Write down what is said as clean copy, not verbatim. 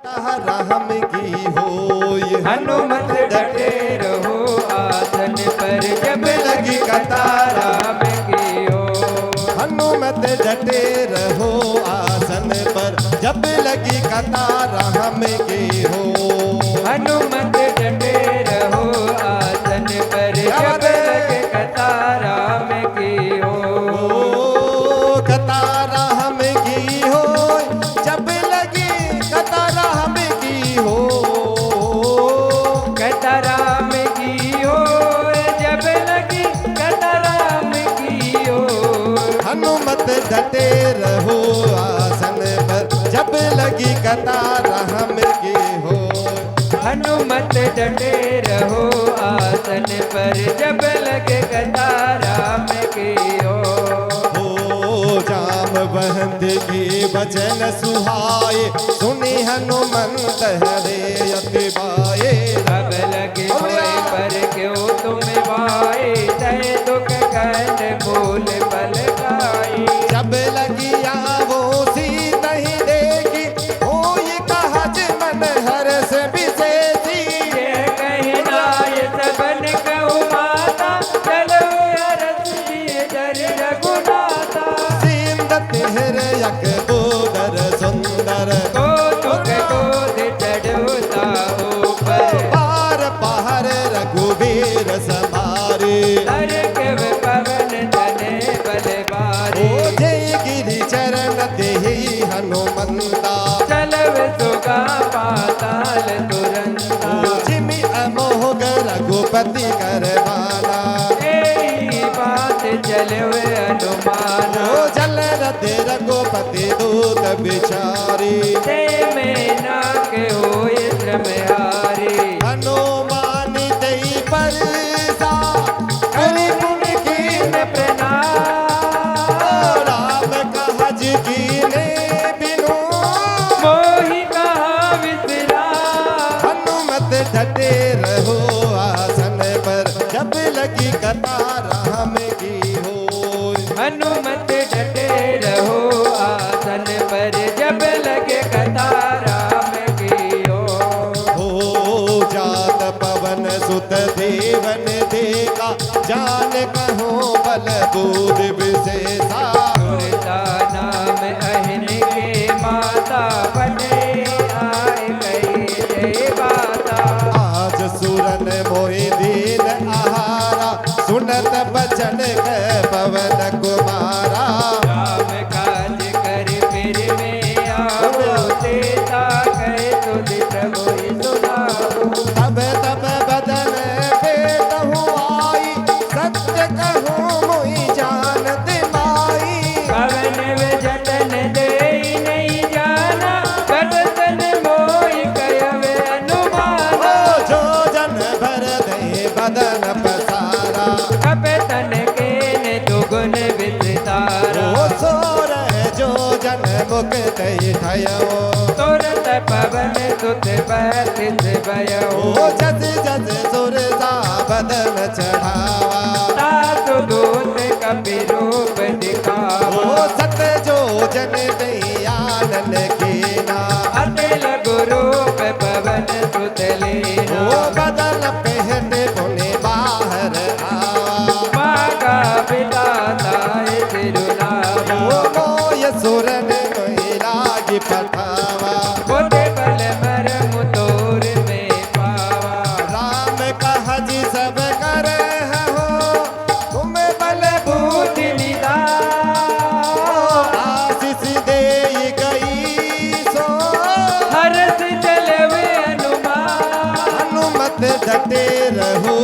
राम की होय हनुमत डटे रहो आसन पर जब लगी कतार राम की हो। हनुमत डटे रहो आसन पर जब लगी कतार राम की हो। हनुमत डटे रहो आसन पर जब लगे कतार राम की हो। कतार राम की हो जब लगी कतार राम की हो। कतार राम की हो जब लगी कतार राम की हो। हनुमत डटे रहो आसन पर जब लगी कतार राम की हो। हनुमत डटे रहो आसन पर जब लगे कतार राम की हो। जामवंत की वचन सुहाए सुनी हनुमंत हरे अति बाए। अब लगे होए पर क्यों तुम बाए तय दुख कंद मूल पल गाए। जब लगी आवो सीता ही देखी होई कहज मन हर्ष विशेषी। ये कहना ये सबन कहूँ माता चलो अरस दिए दर रघुनाथा। सिंदत हृयक बोदर सुंदर को दुख क्रोध चढ़ता ऊपर। पार पहर रघुवीर समारे। हर कव पवन तने बल बारे। ओ जय गिरि चरण देहि हनुमंता। चलव सुगा पाताल तुरंता। जिमि अमोघ रघुपति करवाना। यही बात चलो अनुमाना। ओ जल रते रघुपति दूत बिचारी। ते में ना के होए श्रमहारी। हनुमान दई परसा करि पुनि कीन प्रणाम। राम कहज कीने बिनु। मोहि कहा विश्राम। हनुमत डटे रहो आसन पर जब लगी कतार राम की हो। हनुमत डटे रहो आसन पर जब लगे कतार राम की हो। जात पवन सुत देवन देखा जान कहो बल दूध विशेषा। सुरता नाम अहिन के माता बने आए गए जय माता। आज सुरन मोहि दीन आहारा सुनत बचन कह पवन कुमारा। राम काज कर फिर में आओ सीता कहे तुझ प्रभु सुनाओ। तब तब बदन बेटहु आई सत्य कहूँ मोहि जानत माई। पवन जतन दे नहीं जाना बदन मोहि कयव अनुमाना। जो जन भर दे बदन पसारा। कप तन के ने दुगुन विस्तारा। ओ सोर जो जन मुख कही ठयो। तुरंत पवन सुत बतिस भयो। ओ जस जस सुर सा बदन चढ़ावा। सासु दूत कपि रूप दिखावा। ओ सत जो जन दयानन कीना। अतिल गुरूप पवन सुत लीना। ओ बदन पहन पुनि बाहर आवा। मागा विदाताय तिरुनावा। ओ मोय सुरन मोहि लागी पठावा। बुद्धि बल मरम तोर में पावा। राम कहज सब करे हो तुम बल बुद्धि निधान। आशीष दे गई सो। हर्ष चलवे अनुमान। हनुमत डटे रहो